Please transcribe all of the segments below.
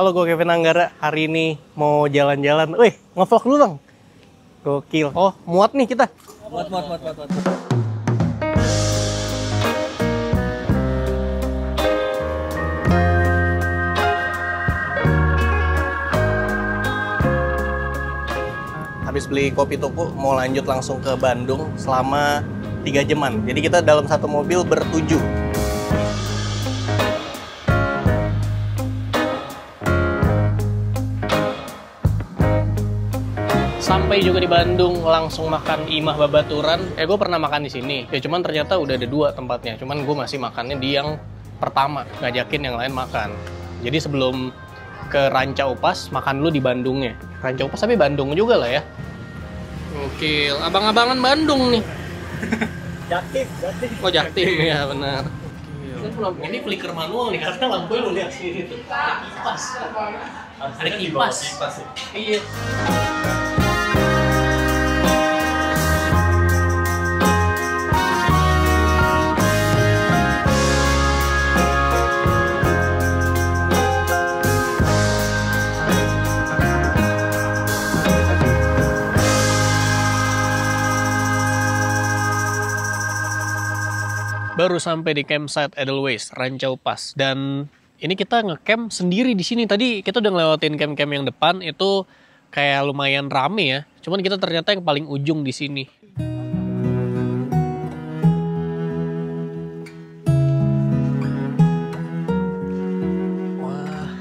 Halo, gue Kevin Anggara. Hari ini mau jalan-jalan. Wih, ngevlog dulu bang. Gokil. Oh, muat nih kita. Muat. Habis beli kopi tuku, mau lanjut langsung ke Bandung selama 3 jaman. Jadi kita dalam satu mobil bertujuh. Sampai juga di Bandung, langsung makan Imah Babaturan. Gue pernah makan di sini. Ya cuman ternyata udah ada 2 tempatnya. Cuman gue masih makannya di yang pertama, ngajakin yang lain makan. Jadi sebelum ke Ranca Upas, makan dulu di Bandungnya. Ranca Upas tapi Bandung juga lah ya. Gokil, abang-abangan Bandung nih. Jaktim. Oh Jaktim ya benar. Ini flicker manual nih karena lampunya lu lihat sini tuh. Ada kipas. Iya. Baru sampai di campsite Edelweiss, Ranca Upas. Dan ini kita ngecamp sendiri di sini. Tadi kita udah ngelewatin camp-camp yang depan, itu kayak lumayan rame ya. Cuman kita ternyata yang paling ujung di sini. Wah.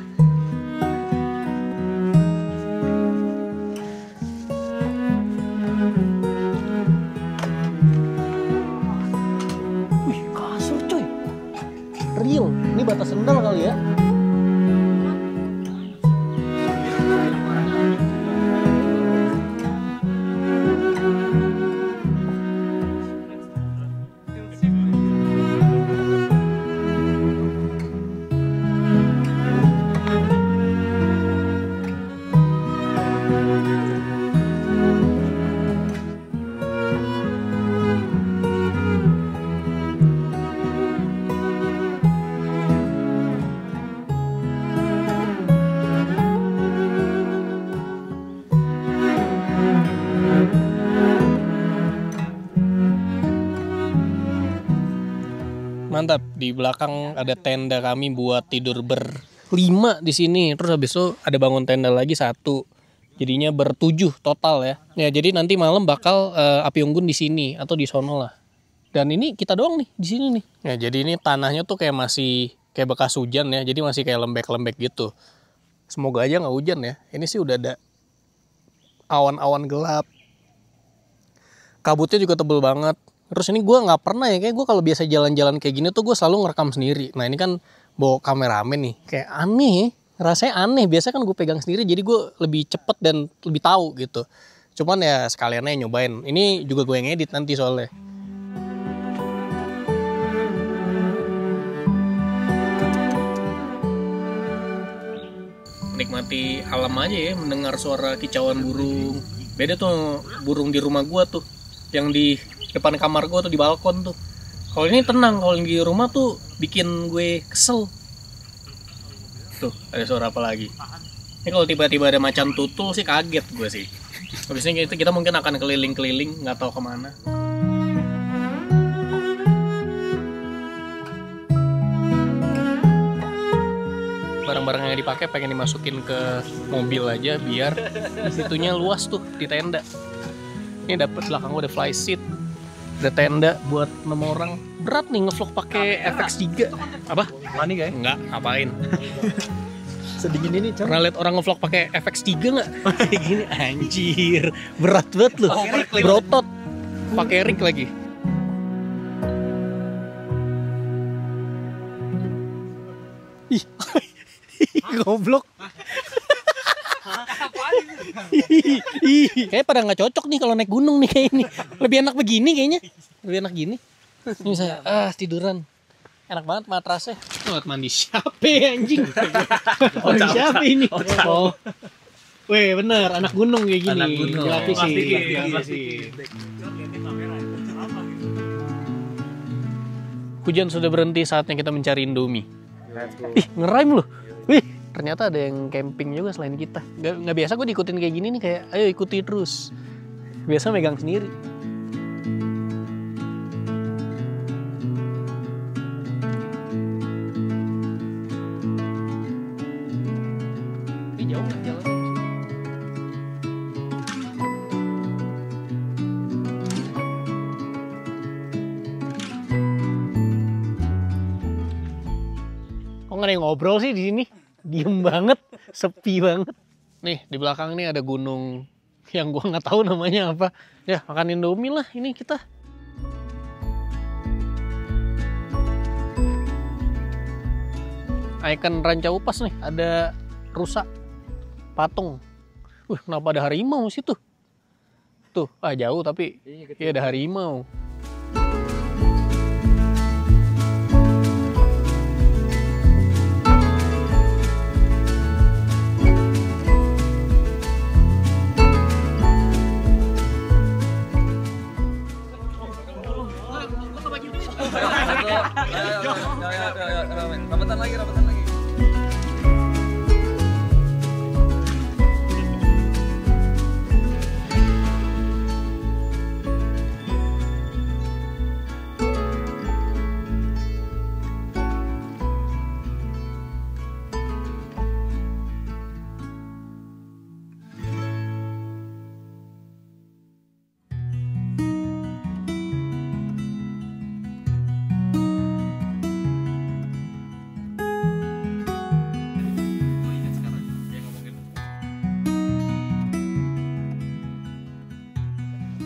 Wih, kasur coy. Real. Ini batas sendal kali ya. Mantap, di belakang ada tenda kami buat tidur berlima di sini. Terus habis itu ada bangun tenda lagi 1. Jadinya ber7 total ya. Ya jadi nanti malam bakal api unggun di sini atau di sono lah. Dan ini kita doang nih di sini nih. Ya jadi ini tanahnya tuh kayak masih kayak bekas hujan ya. Jadi masih kayak lembek-lembek gitu. Semoga aja nggak hujan ya. Ini sih udah ada awan-awan gelap. Kabutnya juga tebel banget. Terus ini gue nggak pernah ya, kayak gue kalau biasa jalan-jalan kayak gini tuh gue selalu ngerekam sendiri. Nah ini kan bawa kameramen nih, kayak aneh, rasanya aneh. Biasa kan gue pegang sendiri, jadi gue lebih cepet dan lebih tahu gitu. Cuman ya sekalian aja nyobain. Ini juga gue yang edit nanti soalnya. Menikmati alam aja ya, mendengar suara kicauan burung. Beda tuh burung di rumah gue tuh, yang di depan kamar gue tuh di balkon tuh. Kalau ini tenang, kalau di rumah tuh bikin gue kesel. Tuh ada suara apa lagi? Ini kalau tiba-tiba ada macan tutul sih kaget gue sih. Habisnya kita mungkin akan keliling-keliling, nggak tahu kemana. Barang-barang yang dipakai pengen dimasukin ke mobil aja biar situnya luas tuh di tenda. Ini dapet belakang gue ada fly seat. Ada tenda buat 6 orang. Berat nih ngevlog pakai FX3. Apa? Mani kayak? Enggak, ngapain? Sedingin ini, Cang. Pernah lihat orang ngevlog pakai FX3 nggak? Kayak gini, anjir. Berat banget loh. Berotot. Pakai rig lagi. Ih. Goblok. Kayaknya pada nggak cocok nih kalau naik gunung nih kayak ini. Lebih enak begini kayaknya. Lebih enak gini. Ini saya tiduran. Enak banget matrasnya. Buat mandi siapa anjing? Mandi siapa ini? Oh. Weh bener, anak gunung kayak gini. Anak gunung. Dilapisin. Hujan sudah berhenti, saatnya kita mencari Indomie. Ih, ngeraim loh. Wih. ternyata ada yang camping juga selain kita. Nggak biasa gue diikutin kayak gini nih, kayak ayo ikuti terus. Biasa megang sendiri. Ini jauh nggak jalan? Kok nggak ada yang ngobrol sih di sini? Diem banget, sepi banget. Nih di belakang nih ada gunung yang gua nggak tahu namanya apa. Ya makan Indomie lah ini kita. Ikon Ranca Upas nih, ada rusa, patung. Kenapa ada harimau situ? Tuh, jauh tapi iya ada harimau. Rambutan lagi.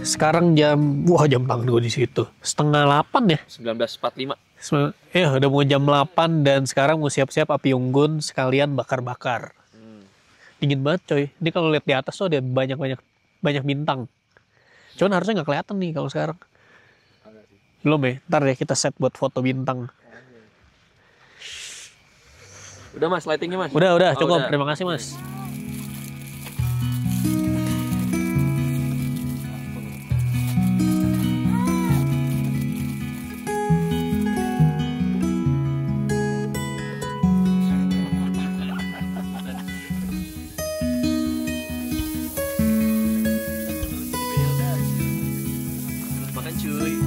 Sekarang jam tangan gue di situ. 7:30 ya. 1945. Ya udah mau jam 8 dan sekarang mau siap-siap api unggun sekalian bakar-bakar. Dingin banget coy. Ini kalau lihat di atas tuh ada banyak bintang. Cuman harusnya nggak kelihatan nih kalau sekarang. Belum ya. Ntar ya kita set buat foto bintang. Udah mas, lightingnya mas. Udah cukup. Udah. Terima kasih mas. Makan cuy.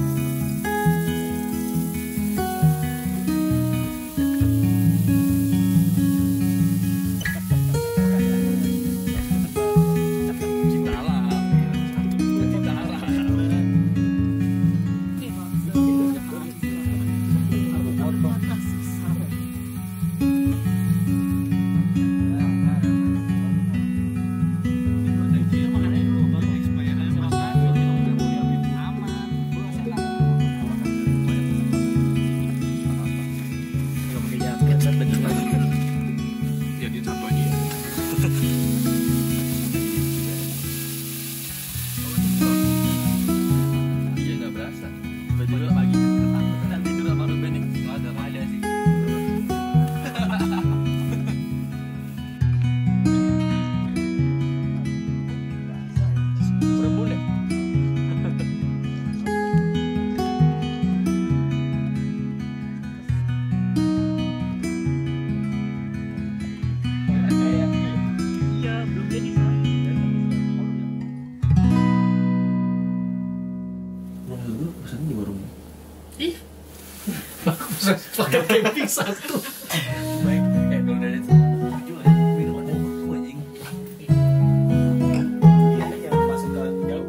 Pakai camping satu. Baik, kalau dari itu minuman aku anjing. Yang masuk ke jauh.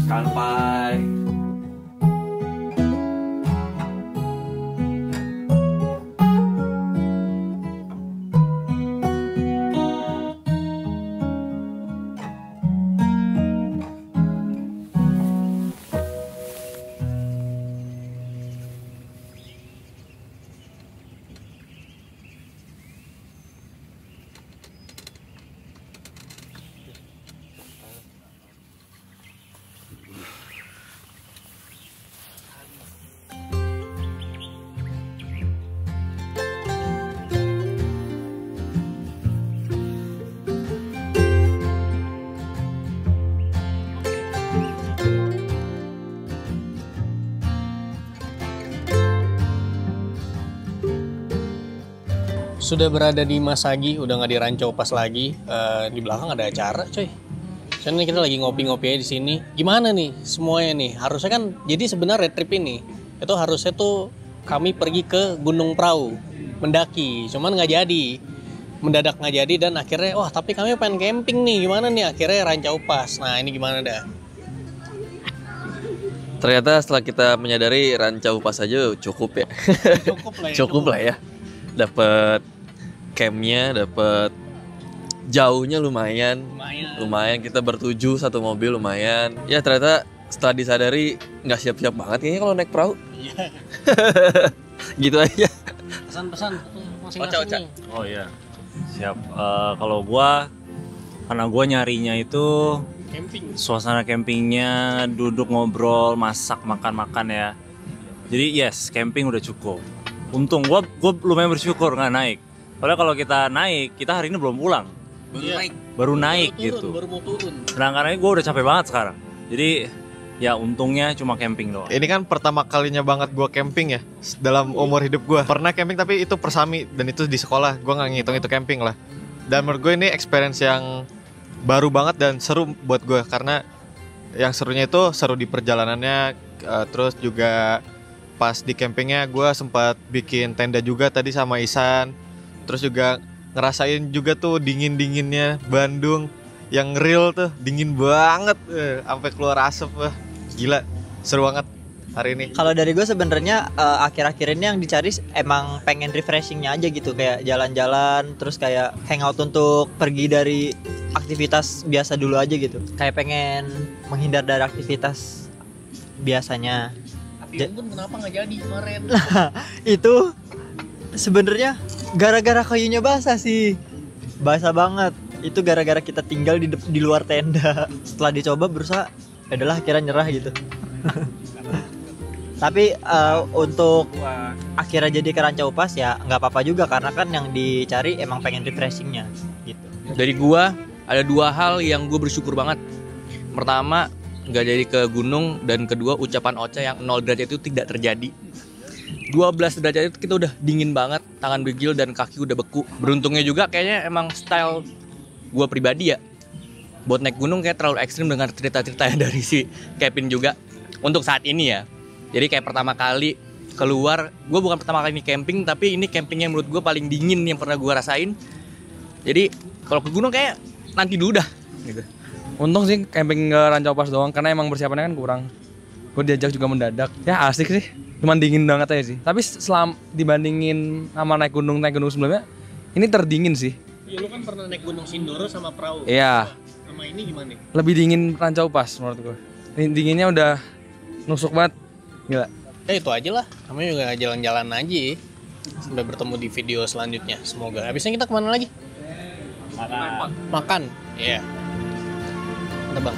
Kanpai. sudah berada di Masagi, udah nggak di Rancau Pas lagi. Di belakang ada acara, coy. Soalnya kita lagi ngopi-ngopi aja di sini. Gimana nih semuanya nih? Harusnya kan, jadi sebenarnya trip ini itu harusnya tuh kami pergi ke Gunung Prau, mendaki. Cuman nggak jadi, mendadak nggak jadi dan akhirnya, wah tapi kami pengen camping nih. Gimana nih? Akhirnya Rancau Pas. Nah ini gimana dah? Ternyata setelah kita menyadari Rancau Pas aja cukup ya. Cukup lah ya. Cukup lah ya. Dapat campnya, dapat jauhnya lumayan. Lumayan kita bertujuh satu mobil lumayan. Ya ternyata setelah disadari nggak siap-siap banget kayaknya kalau naik perahu. Iya. Gitu aja. Pesan-pesan masing-masing. Oca. nih. Oh iya, siap. Kalau gua, karena gua nyarinya itu Camping. suasana campingnya, duduk ngobrol, masak, makan-makan ya. Jadi yes, camping udah cukup. Untung gua lumayan bersyukur nggak naik. Soalnya kalau kita naik, kita hari ini belum pulang, baru naik gitu. Baru mau turun. Sedangkan ini gua udah capek banget sekarang. Jadi ya untungnya cuma camping doang. Ini kan pertama kalinya banget gue camping ya dalam umur hidup gue. Pernah camping tapi itu persami dan itu di sekolah. Gue nggak ngitung itu camping lah. Dan menurut gue ini experience yang baru banget dan seru buat gue karena yang serunya itu seru di perjalanannya. Terus juga pas di campingnya gue sempat bikin tenda juga tadi sama Isan. Terus juga ngerasain juga tuh dingin-dinginnya Bandung yang real tuh, dingin banget, sampai keluar asap, gila, seru banget hari ini. Kalau dari gue sebenarnya akhir-akhir ini yang dicari emang pengen refreshingnya aja gitu, kayak jalan-jalan, terus kayak hangout untuk pergi dari aktivitas biasa dulu aja gitu. Kayak pengen menghindar dari aktivitas biasanya. Tapi pun kenapa nggak jadi kemarin? Itu sebenarnya gara-gara kayunya basah sih, basah banget. Itu gara-gara kita tinggal di luar tenda. Setelah dicoba berusaha, adalah akhirnya nyerah gitu. Tapi untuk akhirnya jadi ke Rancau Pas ya nggak apa-apa juga karena kan yang dicari emang pengen refreshingnya gitu. Dari gua ada dua hal yang gue bersyukur banget. Pertama, nggak jadi ke gunung, dan kedua ucapan Ocha yang 0 derajat itu tidak terjadi. 12 derajat itu kita udah dingin banget, tangan begil dan kaki udah beku. Beruntungnya juga kayaknya emang style gue pribadi ya, buat naik gunung kayak terlalu ekstrim dengan cerita-cerita dari si Kevin juga untuk saat ini ya. Jadi kayak pertama kali keluar, gue bukan pertama kali ini camping, tapi ini camping yang menurut gue paling dingin yang pernah gue rasain. Jadi kalau ke gunung kayak nanti dulu dah gitu. Untung sih camping ke Rancau Pas doang karena emang persiapannya kan kurang. Gue diajak juga mendadak. Ya asik sih, cuman dingin banget aja sih. Tapi dibandingin sama naik gunung sebelumnya, ini terdingin sih. Iya, lu kan pernah naik Gunung Sindoro sama perahu. Iya. Sama ini gimana nih? Lebih dingin Rancau Pas menurut gue. Dinginnya udah nusuk banget. Gila. Ya itu aja lah. Kami juga jalan-jalan aja. Sampai bertemu di video selanjutnya. Semoga. Habisnya kita kemana lagi? Makan. Iya. Ada bang.